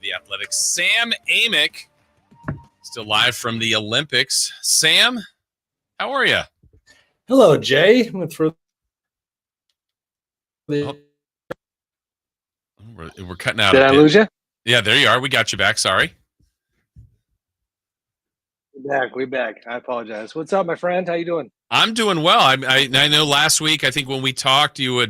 The Athletics. Sam Amick, still live from the Olympics. Sam, how are you? Hello, Jay. We're cutting out. Did I lose you? Yeah, there you are. We got you back. Sorry. We back. I apologize. What's up, my friend? How you doing? I'm doing well. I know last week, I think when we talked, you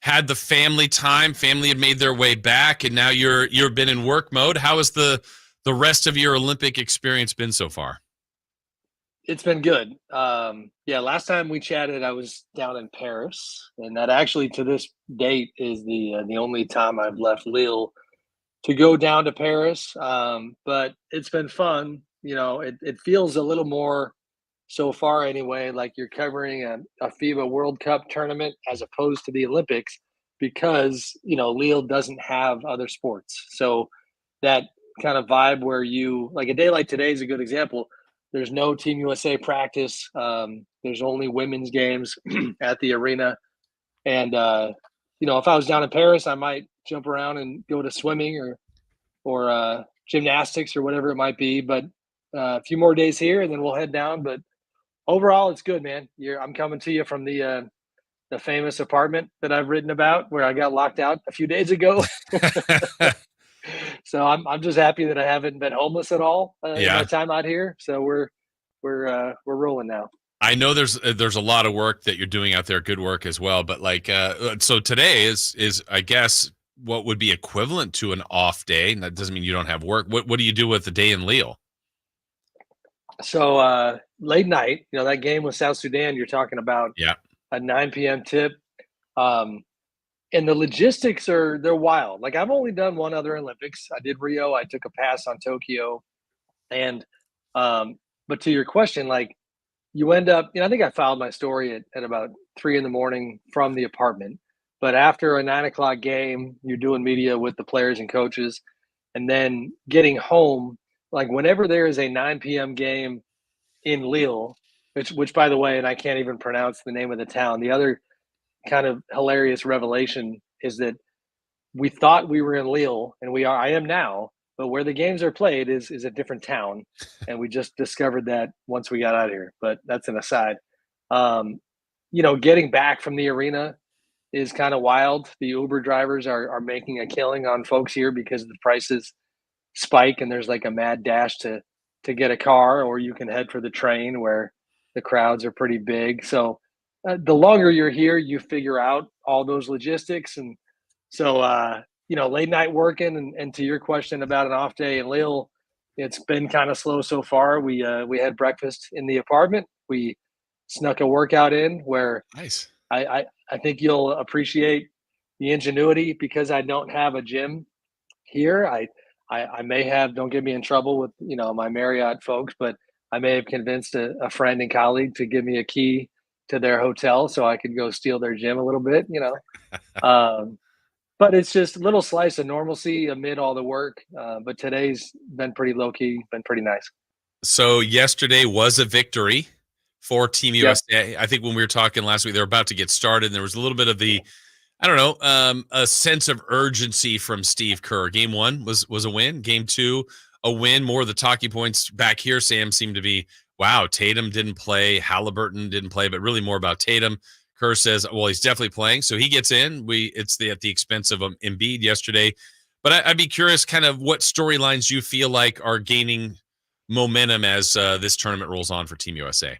had the family time. Family had made their way back, and now you've been in work mode. How has the rest of your Olympic experience been so far? It's been good. Last time we chatted, I was down in Paris, and that actually to this date is the only time I've left Lille to go down to Paris. But it's been fun. You know, it feels a little more so far anyway, like you're covering a FIBA World Cup tournament as opposed to the Olympics because, you know, Lille doesn't have other sports. So that kind of vibe where you like a day like today is a good example. There's no Team USA practice. There's only women's games at the arena. And, if I was down in Paris, I might jump around and go to swimming or gymnastics or whatever it might be. But a few more days here and then we'll head down. But overall, it's good, man. I'm coming to you from the famous apartment that I've written about where I got locked out a few days ago. So I'm just happy that I haven't been homeless at all in my time out here. So we're rolling now. I know there's a lot of work that you're doing out there, good work as well. But so today is I guess what would be equivalent to an off day. And that doesn't mean you don't have work. What do you do with the day in Lille? So late night, that game with South Sudan you're talking about. Yeah. A 9 p.m. tip. And the logistics they're wild. Like I've only done one other Olympics. I did Rio. I took a pass on Tokyo. And but to your question, like you end up, I think I filed my story at about 3 a.m. from the apartment. But after a 9 o'clock game, you're doing media with the players and coaches. And then getting home, like whenever there is a 9 p.m. game in Lille, which by the way, and I can't even pronounce the name of the town. The other kind of hilarious revelation is that we thought we were in Lille, and I am now, but where the games are played is a different town. And we just discovered that once we got out of here, but that's an aside. Getting back from the arena is kind of wild. The Uber drivers are making a killing on folks here because the prices spike and there's like a mad dash to get a car, or you can head for the train where the crowds are pretty big. So the longer you're here, you figure out all those logistics. And so, late night working and to your question about an off day in Lille, it's been kind of slow so far. We had breakfast in the apartment. We snuck a workout in where nice. I think you'll appreciate the ingenuity because I don't have a gym here. I may have, don't get me in trouble with, my Marriott folks, but I may have convinced a friend and colleague to give me a key to their hotel so I could go steal their gym a little bit, But it's just a little slice of normalcy amid all the work. But today's been pretty low key, been pretty nice. So yesterday was a victory for Team USA. I think when we were talking last week, they were about to get started. And there was a little bit of a sense of urgency from Steve Kerr. Game 1 was a win. Game 2, a win. More of the talking points back here, Sam, seemed to be, wow, Tatum didn't play, Halliburton didn't play, but really more about Tatum. Kerr says, well, he's definitely playing, so he gets in. It's at the expense of Embiid yesterday. But I'd be curious kind of what storylines you feel like are gaining momentum as this tournament rolls on for Team USA.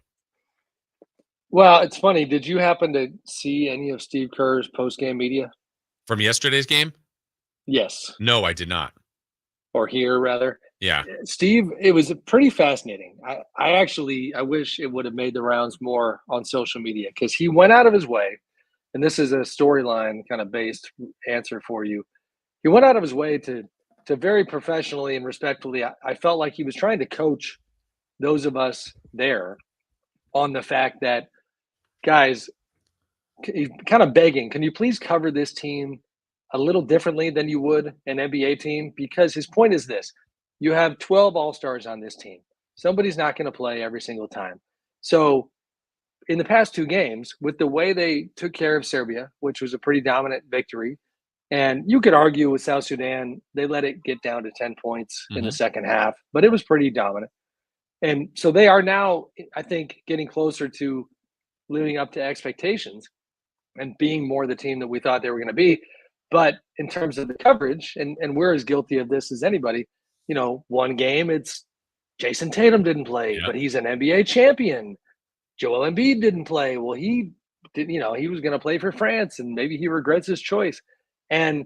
Well, it's funny. Did you happen to see any of Steve Kerr's post-game media? From yesterday's game? Yes. No, I did not. Or hear, rather. Yeah. Steve, it was pretty fascinating. I wish it would have made the rounds more on social media because he went out of his way, and this is a storyline kind of based answer for you. He went out of his way to very professionally and respectfully, I felt like he was trying to coach those of us there on the fact that, guys, kind of begging, can you please cover this team a little differently than you would an NBA team? Because his point is this. You have 12 All-Stars on this team. Somebody's not going to play every single time. So in the past 2 games, with the way they took care of Serbia, which was a pretty dominant victory, And you could argue with South Sudan, they let it get down to 10 points in the second half, but it was pretty dominant. And so they are now, I think, getting closer to living up to expectations and being more the team that we thought they were going to be. But in terms of the coverage, and we're as guilty of this as anybody, one game it's Jason Tatum didn't play, but he's an NBA champion. Joel Embiid didn't play. Well, he did, he was going to play for France and maybe he regrets his choice. And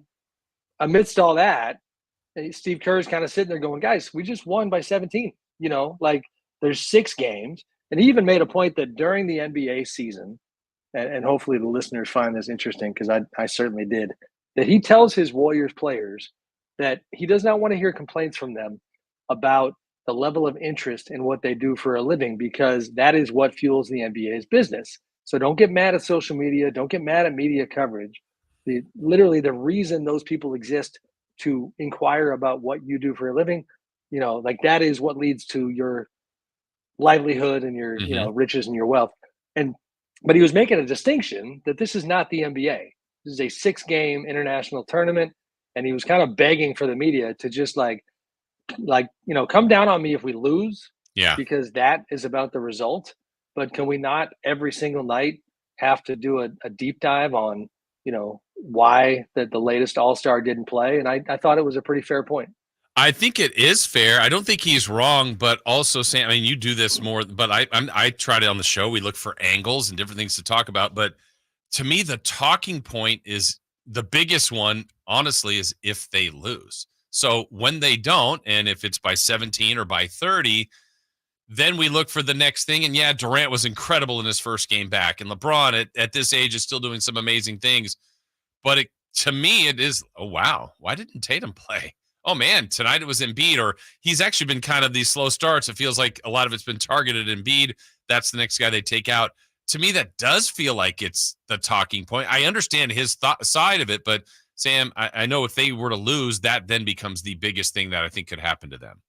amidst all that, Steve Kerr is kind of sitting there going, guys, we just won by 17. Like there's 6 games. And he even made a point that during the NBA season, and hopefully the listeners find this interesting because I certainly did, that he tells his Warriors players that he does not want to hear complaints from them about the level of interest in what they do for a living, because that is what fuels the NBA's business. So don't get mad at social media. Don't get mad at media coverage. Literally the reason those people exist to inquire about what you do for a living, like that is what leads to your livelihood and your, riches and your wealth. But he was making a distinction that this is not the NBA. This is a 6-game international tournament. And he was kind of begging for the media to just come down on me if we lose. Yeah. Because that is about the result. But can we not every single night have to do a deep dive on, why the latest All-Star didn't play? And I thought it was a pretty fair point. I think it is fair. I don't think he's wrong, but also saying, you do this more, but I tried it on the show. We look for angles and different things to talk about. But to me, the talking point is the biggest one, honestly, is if they lose. So when they don't, and if it's by 17 or by 30, then we look for the next thing. And yeah, Durant was incredible in his first game back. And LeBron at this age is still doing some amazing things. But to me, it is, oh, wow, why didn't Tatum play? Oh, man, tonight it was Embiid, or he's actually been kind of these slow starts. It feels like a lot of it's been targeted Embiid. That's the next guy they take out. To me, that does feel like it's the talking point. I understand his side of it, but Sam, I know if they were to lose, that then becomes the biggest thing that I think could happen to them.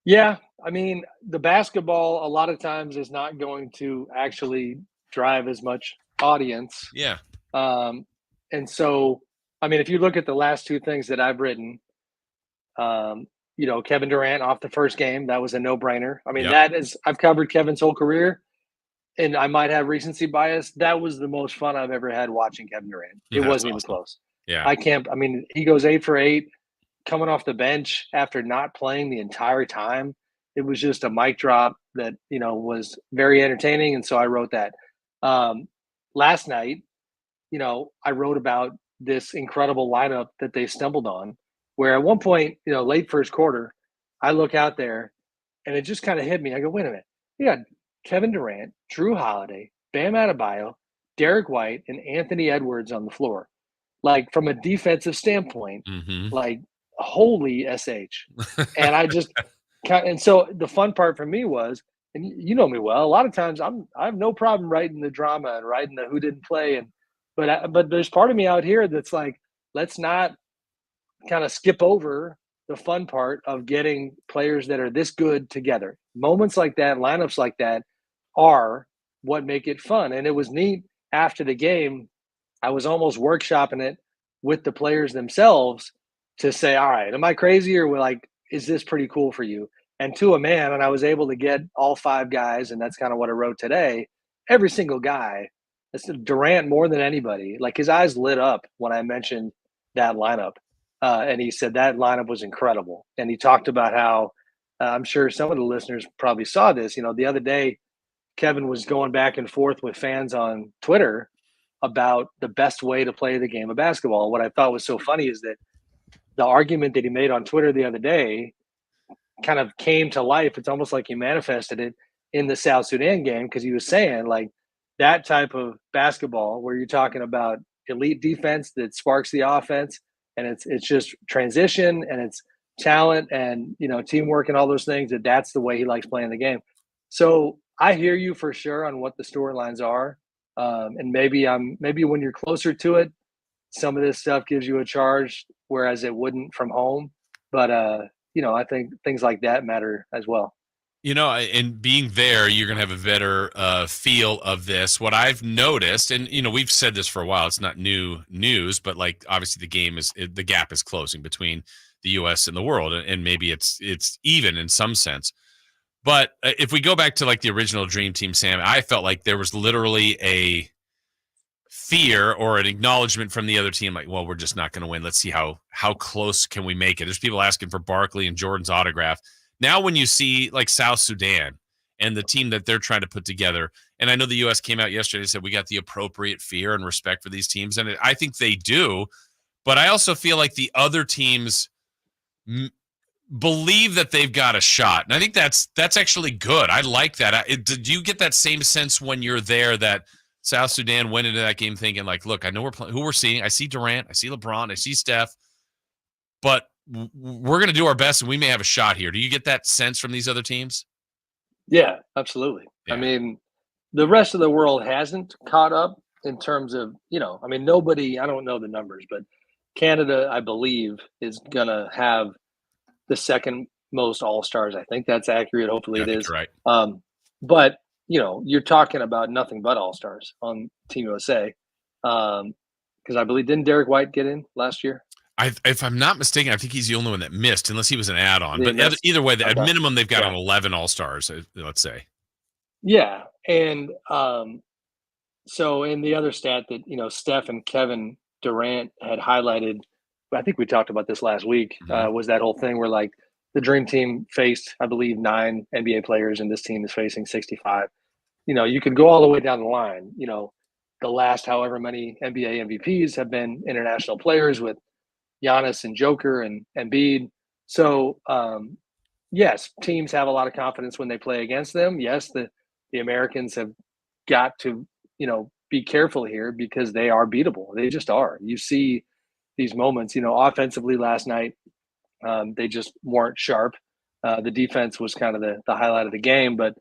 Yeah, the basketball a lot of times is not going to actually drive as much audience. Yeah. And so, if you look at the last 2 things that I've written, Kevin Durant off the first game, that was a no-brainer. That is, I've covered Kevin's whole career, and I might have recency bias. That was the most fun I've ever had watching Kevin Durant. It wasn't even close. Yeah. He goes 8 for 8, coming off the bench after not playing the entire time. It was just a mic drop that, was very entertaining. And so I wrote that. Last night, I wrote about this incredible lineup that they stumbled on, where at one point, late first quarter, I look out there and it just kind of hit me. I go, wait a minute. You got Kevin Durant, Drew Holiday, Bam Adebayo, Derek White, and Anthony Edwards on the floor. Like from a defensive standpoint, like holy SH. And and so the fun part for me was, and you know me well, a lot of times I have no problem writing the drama and writing the who didn't play. But there's part of me out here that's like, let's not kind of skip over the fun part of getting players that are this good together. Moments like that, lineups like that are what make it fun. And it was neat after the game. I was almost workshopping it with the players themselves to say, all right, am I crazy, or is this pretty cool for you? And to a man, and I was able to get all 5 guys, and that's kind of what I wrote today. Every single guy, Durant more than anybody, like his eyes lit up when I mentioned that lineup. And he said that lineup was incredible. And he talked about how I'm sure some of the listeners probably saw this. The other day, Kevin was going back and forth with fans on Twitter about the best way to play the game of basketball. What I thought was so funny is that the argument that he made on Twitter the other day kind of came to life. It's almost like he manifested it in the South Sudan game, because he was saying like that type of basketball where you're talking about elite defense that sparks the offense, and it's just transition and it's talent and teamwork and all those things, that's the way he likes playing the game. So I hear you for sure on what the storylines are, and maybe when you're closer to it, some of this stuff gives you a charge, whereas it wouldn't from home. But I think things like that matter as well. And being there, you're going to have a better feel of this. What I've noticed, and we've said this for a while, it's not new news, but like obviously the gap is closing between the U.S. and the world, and maybe it's even in some sense. But if we go back to like the original Dream Team, Sam, I felt like there was literally a fear or an acknowledgement from the other team, like, well, we're just not going to win. Let's see how close can we make it. There's people asking for Barkley and Jordan's autograph. Now, when you see like South Sudan and the team that they're trying to put together, and I know the U.S. came out yesterday and said we got the appropriate fear and respect for these teams, and I think they do, but I also feel like the other teams believe that they've got a shot, and I think that's actually good. I like that. Did you get that same sense when you're there that South Sudan went into that game thinking like, look, I know we're playing, who we're seeing. I see Durant, I see LeBron, I see Steph, but we're going to do our best and we may have a shot here. Do you get that sense from these other teams? Yeah, absolutely. Yeah. I mean, the rest of the world hasn't caught up in terms of, nobody, I don't know the numbers, but Canada, I believe, is going to have the second most All-Stars. I think that's accurate. Hopefully it is. You're right. But you're talking about nothing but All-Stars on Team USA. Because I believe, didn't Derek White get in last year? If I'm not mistaken, I think he's the only one that missed, unless he was an add-on. But either way, at minimum, they've got an 11 All-Stars, let's say. Yeah. And so in the other stat that, Steph and Kevin Durant had highlighted, I think we talked about this last week, was that whole thing where like the Dream Team faced, I believe, 9 NBA players, and this team is facing 65. You could go all the way down the line. The last however many NBA MVPs have been international players with Giannis and Joker and Embiid. So, yes, teams have a lot of confidence when they play against them. Yes, the Americans have got to, be careful here because they are beatable. They just are. You see these moments, offensively last night, they just weren't sharp. The defense was kind of the highlight of the game, but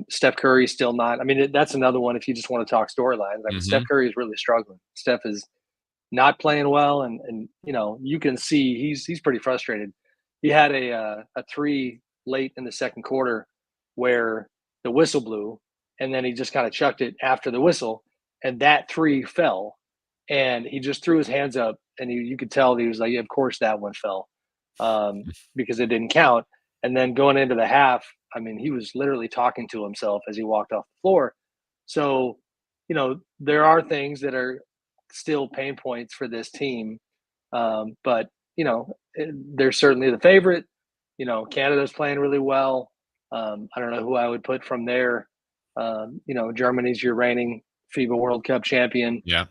Steph Curry still not. I mean, that's another one if you just want to talk storylines. I mean, Steph Curry is really struggling. Steph is not playing well, and you can see he's pretty frustrated. He had a 3 late in the second quarter where the whistle blew, and then he just kind of chucked it after the whistle, and that 3 fell, and he just threw his hands up, and you could tell he was like, yeah, of course that one fell, because it didn't count. And then going into the half, I mean, he was literally talking to himself as he walked off the floor. So, there are things that are still pain points for this team. But, they're certainly the favorite. Canada's playing really well. I don't know who I would put from there. Germany's your reigning FIBA World Cup champion. Yeah.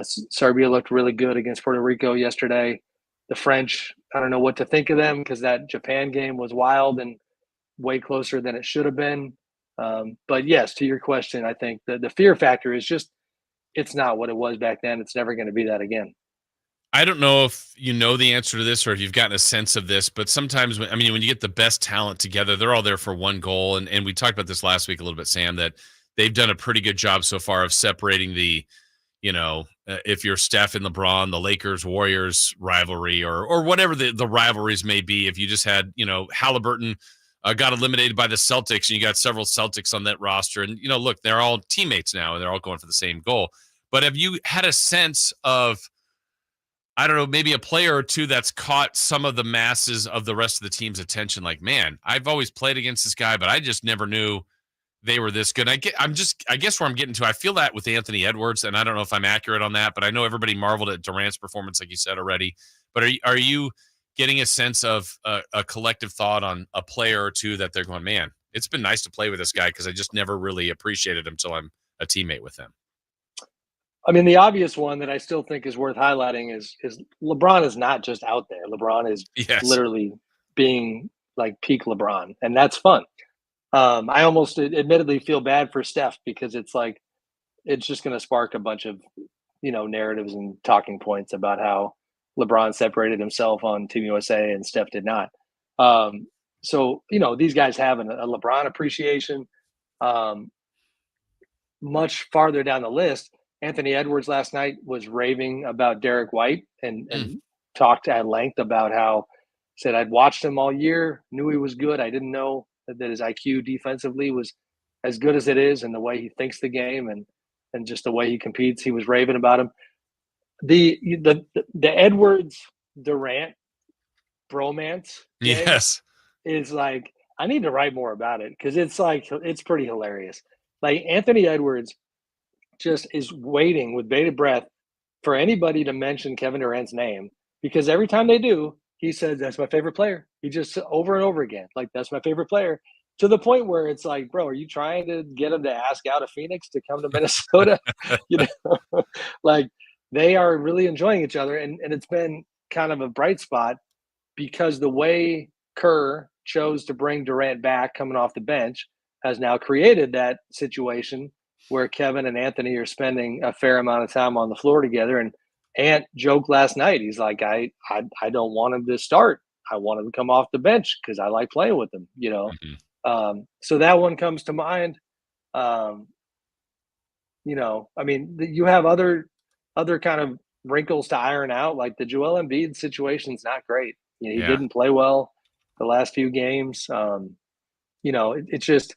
Serbia looked really good against Puerto Rico yesterday. The French, I don't know what to think of them because that Japan game was wild and way closer than it should have been. But yes, to your question, I think the fear factor is just, it's not what it was back then. It's never going to be that again. I don't know if you know the answer to this or if you've gotten a sense of this, but sometimes, when you get the best talent together, they're all there for one goal. And we talked about this last week a little bit, Sam, that they've done a pretty good job so far of separating the, if you're Steph and LeBron, the Lakers Warriors rivalry or whatever the rivalries may be. If you just had, Halliburton got eliminated by the Celtics and you got several Celtics on that roster, and look, they're all teammates now and they're all going for the same goal. But have you had a sense of, I don't know, maybe a player or two that's caught some of the masses of the rest of the team's attention? Like, man, I've always played against this guy, but I just never knew they were this good. I guess where I'm getting to, I feel that with Anthony Edwards, and I don't know if I'm accurate on that, but I know everybody marveled at Durant's performance, like you said already. But are you getting a sense of a collective thought on a player or two that they're going, man, it's been nice to play with this guy because I just never really appreciated him until I'm a teammate with him? I mean, the obvious one that I still think is worth highlighting is LeBron is not just out there. LeBron is literally being like peak LeBron, and that's fun. I almost admittedly feel bad for Steph because it's like it's just going to spark a bunch of narratives and talking points about how LeBron separated himself on Team USA and Steph did not. So these guys have a LeBron appreciation. Much farther down the list, Anthony Edwards last night was raving about Derek White and talked at length about how said I'd watched him all year, knew he was good. I didn't know that his IQ defensively was as good as it is, and the way he thinks the game, and just the way he competes. He was raving about him. The Edwards Durant bromance, Jay, Yes. is like, I need to write more about it because it's pretty hilarious. Like Anthony Edwards just is waiting with bated breath for anybody to mention Kevin Durant's name, because every time they do, he says, "That's my favorite player." He just over and over again, like, "That's my favorite player," to the point where it's like, bro, are you trying to get him to ask out of Phoenix to come to Minnesota? you know, like, they are really enjoying each other, and it's been kind of a bright spot because the way Kerr chose to bring Durant back coming off the bench has now created that situation where Kevin and Anthony are spending a fair amount of time on the floor together. And Ant joked last night, he's like, I don't want him to start. I want him to come off the bench because I like playing with him, you know. So that one comes to mind. You know, I mean, you have other kind of wrinkles to iron out. Like the Joel Embiid situation's not great. You know, he didn't play well the last few games. You know, it's just,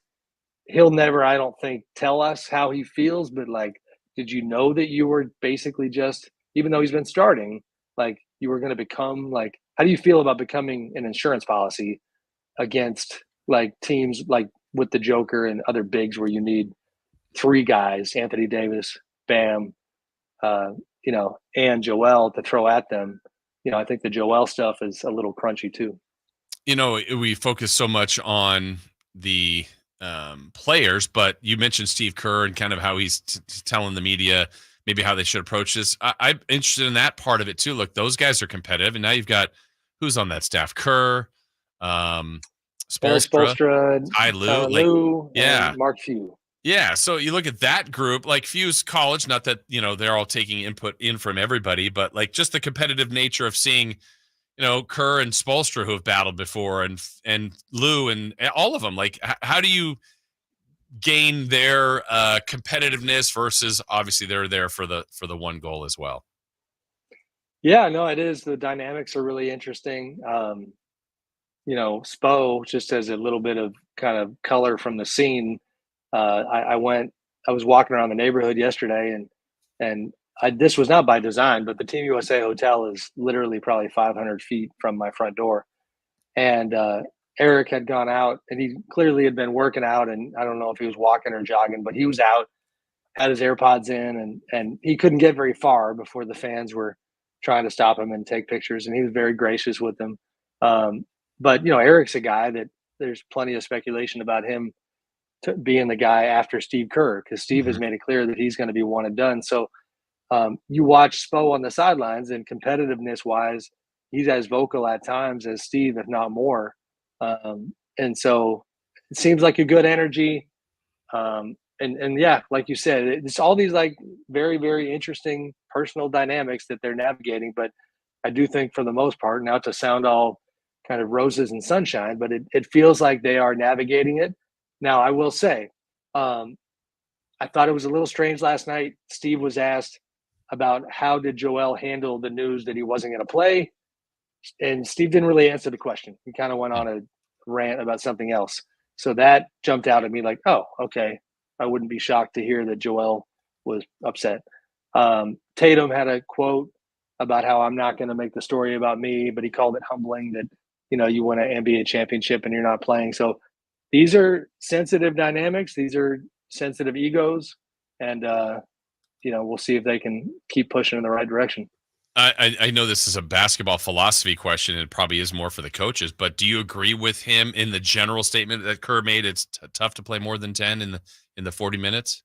he'll never, I don't think, tell us how he feels, but like, did you know that you were basically just, even though he's been starting, like, you were going to become, like, how do you feel about becoming an insurance policy against like teams like with the Joker and other bigs where you need three guys, Anthony Davis, Bam, you know, and Joel to throw at them? You know, I think the Joel stuff is a little crunchy too. You know, we focus so much on the players, but you mentioned Steve Kerr and kind of how he's telling the media maybe how they should approach this. I'm interested in that part of it too. Look, those guys are competitive, and now you've got who's on that staff: Kerr, Spoelstra, Ty Lue, Lue, yeah, and Mark Few. Yeah, so you look at that group, like Few's college, not that, you know, they're all taking input in from everybody, but like just the competitive nature of seeing, you know, Kerr and Spoelstra who have battled before, and Lou and all of them. Like, how do you gain their competitiveness versus obviously they're there for the one goal as well? Yeah, no, it is. The dynamics are really interesting. You know, Spo, just as a little bit of kind of color from the scene, I was walking around the neighborhood yesterday, and this was not by design, but the Team USA hotel is literally probably 500 feet from my front door. And Eric had gone out, and he clearly had been working out, and I don't know if he was walking or jogging, but he was out, had his AirPods in, and he couldn't get very far before the fans were trying to stop him and take pictures, and he was very gracious with them. But, you know, Eric's a guy that there's plenty of speculation about him being the guy after Steve Kerr, because Steve has made it clear that he's going to be one and done. So you watch Spo on the sidelines, and competitiveness wise, he's as vocal at times as Steve, if not more. And so it seems like a good energy. And yeah, like you said, it's all these like very, very interesting personal dynamics that they're navigating. But I do think for the most part, now to sound all kind of roses and sunshine, but it feels like they are navigating it. Now, I will say, I thought it was a little strange last night. Steve was asked about how did Joel handle the news that he wasn't going to play, and Steve didn't really answer the question. He kind of went on a rant about something else. So that jumped out at me like, oh, okay. I wouldn't be shocked to hear that Joel was upset. Tatum had a quote about how I'm not going to make the story about me, but he called it humbling that, you know, you win an NBA championship and you're not playing. So these are sensitive dynamics. These are sensitive egos. And, you know, we'll see if they can keep pushing in the right direction. I know this is a basketball philosophy question, and it probably is more for the coaches, but do you agree with him in the general statement that Kerr made? It's tough to play more than 10 in the 40 minutes.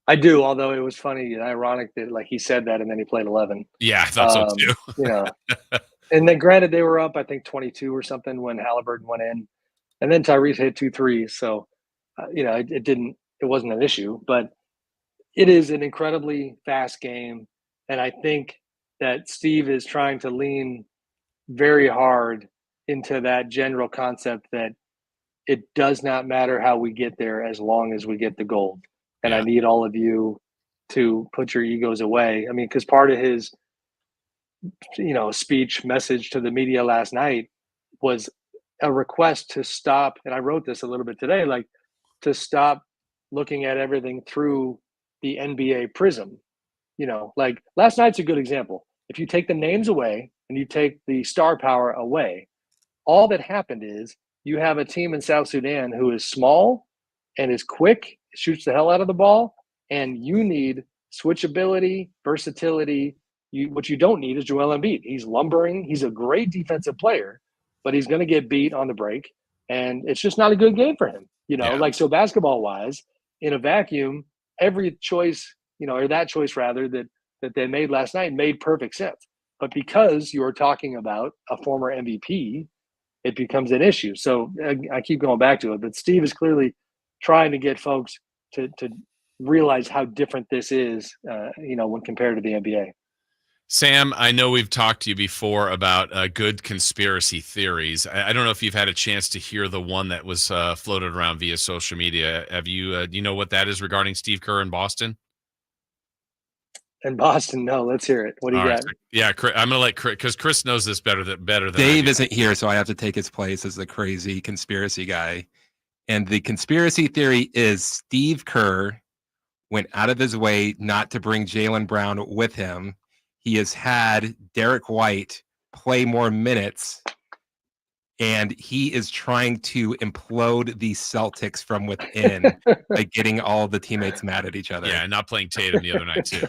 I do, although it was funny and ironic that like he said that and then he played 11. Yeah, I thought so too. You know, and then granted they were up, I think 22 or something when Halliburton went in, and then Tyrese hit 2 threes. So, you know, it wasn't an issue, but it is an incredibly fast game. And I think that Steve is trying to lean very hard into that general concept that it does not matter how we get there as long as we get the gold. And I need all of you to put your egos away. I mean, because part of his, you know, speech message to the media last night was a request to stop, and I wrote this a little bit today, like to stop looking at everything through the NBA prism. Like last night's a good example. If you take the names away and you take the star power away, all that happened is you have a team in South Sudan who is small and is quick, shoots the hell out of the ball, and you need switchability, versatility. What you don't need is Joel Embiid. He's lumbering. He's a great defensive player, but he's going to get beat on the break, and it's just not a good game for him. Like so basketball-wise, in a vacuum, every choice, or that choice rather that they made last night made perfect sense. But because you're talking about a former MVP, it becomes an issue. So I keep going back to it, but Steve is clearly trying to get folks to realize how different this is, when compared to the NBA. Sam, I know we've talked to you before about good conspiracy theories. I don't know if you've had a chance to hear the one that was floated around via social media. Have you? Do you know what that is regarding Steve Kerr in Boston? In Boston, no. Let's hear it. What do you got? Right. Yeah, I'm gonna let Chris, because Chris knows this better than Dave isn't here, so I have to take his place as the crazy conspiracy guy. And the conspiracy theory is Steve Kerr went out of his way not to bring Jaylen Brown with him. He has had Derek White play more minutes, and he is trying to implode the Celtics from within by getting all the teammates mad at each other. Yeah, and not playing Tatum the other night too.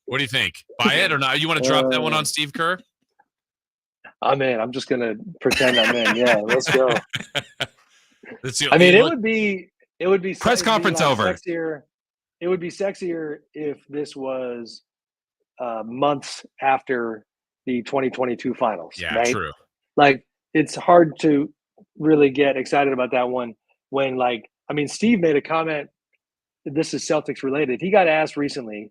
What do you think? Buy it or not? You want to drop that one on Steve Kerr? I'm in. I'm just gonna pretend I'm in. Yeah, let's go. It would be press conference over. Sexier. It would be sexier if this was months after the 2022 finals. Yeah, right? True. Like it's hard to really get excited about that one when, Steve made a comment. This is Celtics related. He got asked recently,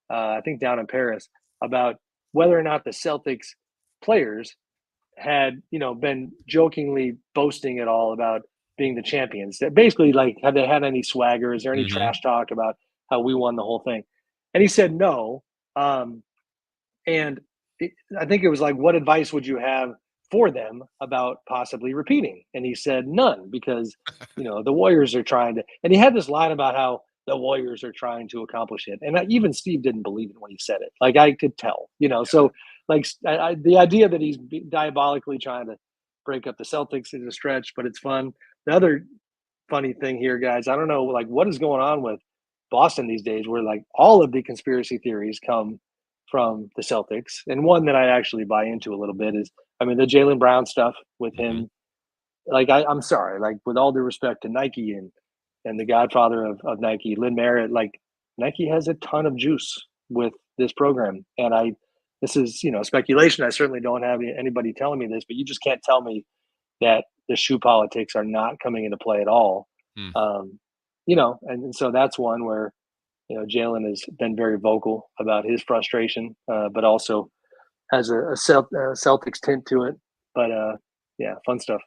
I think down in Paris, about whether or not the Celtics players had, been jokingly boasting at all about being the champions. That basically, have they had any swagger? Is there any trash talk about how we won the whole thing? And he said no. I think it was like, what advice would you have for them about possibly repeating? And he said none, because the Warriors are trying to. And he had this line about how the Warriors are trying to accomplish it, and even Steve didn't believe it when he said it. Like I could tell, So the idea that he's diabolically trying to break up the Celtics is a stretch, but it's fun. The other funny thing here, guys, I don't know, what is going on with Boston these days, where all of the conspiracy theories come from the Celtics. And one that I actually buy into a little bit is, the Jaylen Brown stuff with him. I'm sorry, with all due respect to Nike and the godfather of Nike, Lynn Merritt, Nike has a ton of juice with this program. And this is, speculation. I certainly don't have anybody telling me this, but you just can't tell me that the shoe politics are not coming into play at all. And so that's one where, Jaylen has been very vocal about his frustration, but also has a Celtics tint to it. But yeah, fun stuff.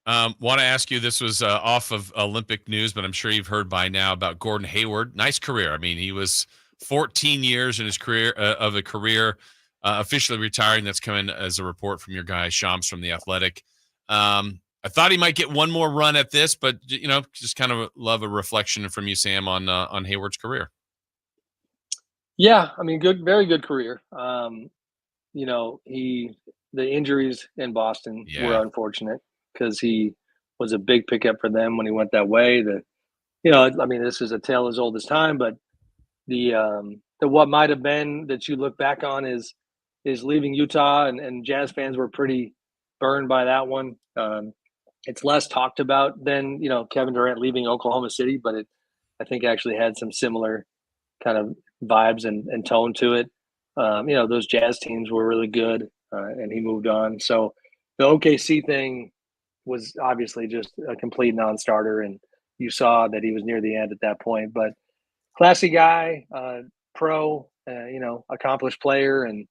Want to ask you, this was off of Olympic news, but I'm sure you've heard by now about Gordon Hayward. Nice career. He was 14 years in his career officially retiring. That's coming as a report from your guy Shams from The Athletic. I thought he might get one more run at this, but just kind of love a reflection from you, Sam, on Hayward's career. Yeah, good, very good career. The injuries in Boston were unfortunate, because he was a big pickup for them when he went that way. This is a tale as old as time, but the what might have been that you look back on is leaving Utah, and Jazz fans were pretty burned by that one. It's less talked about than Kevin Durant leaving Oklahoma City, but I think actually had some similar kind of vibes and tone to it. Those Jazz teams were really good, and he moved on. So the OKC thing was obviously just a complete non-starter, and you saw that he was near the end at that point. But classy guy, pro, accomplished player, and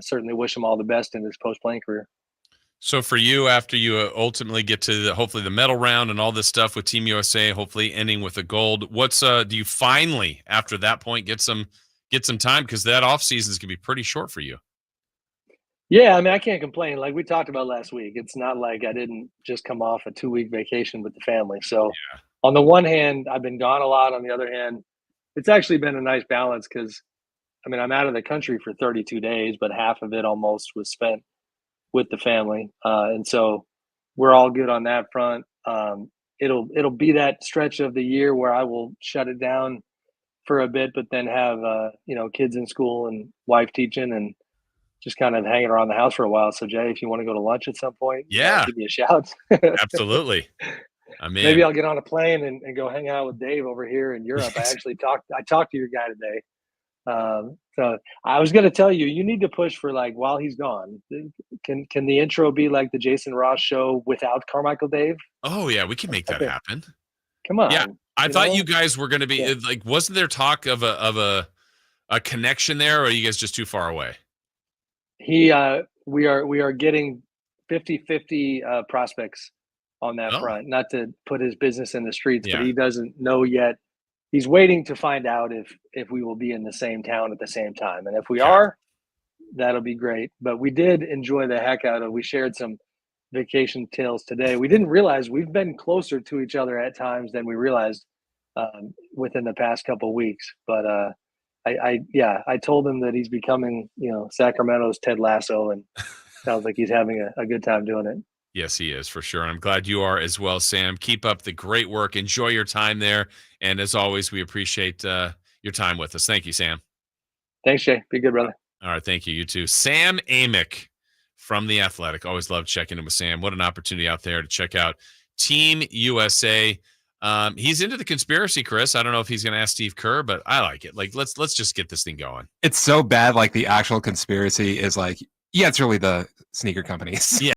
certainly wish him all the best in his post-playing career. So for you, after you ultimately get to hopefully the medal round and all this stuff with Team USA, hopefully ending with a gold, what's do you finally after that point get some time, because that off season is gonna be pretty short for you? Yeah, I mean, I can't complain. Like we talked about last week, it's not like I didn't just come off a 2-week vacation with the family. So, Yeah. on the one hand, I've been gone a lot. On the other hand, it's actually been a nice balance because, I mean, I'm out of the country for 32 days, but half of it almost was spent with the family, and so we're all good on that front. It'll be that stretch of the year where I will shut it down for a bit, but then have kids in school and wife teaching and just kind of hanging around the house for a while. So Jay, if you want to go to lunch at some point, Yeah, give me a shout. absolutely. I'm in. Maybe I'll get on a plane and go hang out with Dave over here in Europe. I talked to your guy today. So I was going to tell you, you need to push for like while he's gone. Can the intro be like the Jason Ross show without Carmichael Dave? Oh yeah, we can make that happen. Come on. Yeah, I thought you guys were going to be like. Wasn't there talk of a connection there, or are you guys just too far away? We are getting 50-50 prospects on that front. Not to put his business in the streets, but he doesn't know yet. He's waiting to find out if we will be in the same town at the same time, and if we are, that'll be great. But we did enjoy the heck out of. We shared some vacation tales today. We didn't realize we've been closer to each other at times than we realized within the past couple of weeks. But I told him that he's becoming Sacramento's Ted Lasso, and sounds like he's having a good time doing it. Yes, he is for sure. And I'm glad you are as well, Sam. Keep up the great work. Enjoy your time there. And as always, we appreciate your time with us. Thank you, Sam. Thanks, Jay. Be good, brother. All right. Thank you. You too. Sam Amick from The Athletic. Always love checking in with Sam. What an opportunity out there to check out Team USA. He's into the conspiracy, Chris. I don't know if he's going to ask Steve Kerr, but I like it. Like, let's just get this thing going. It's so bad. Like the actual conspiracy is like, yeah, it's really the sneaker companies. Yeah.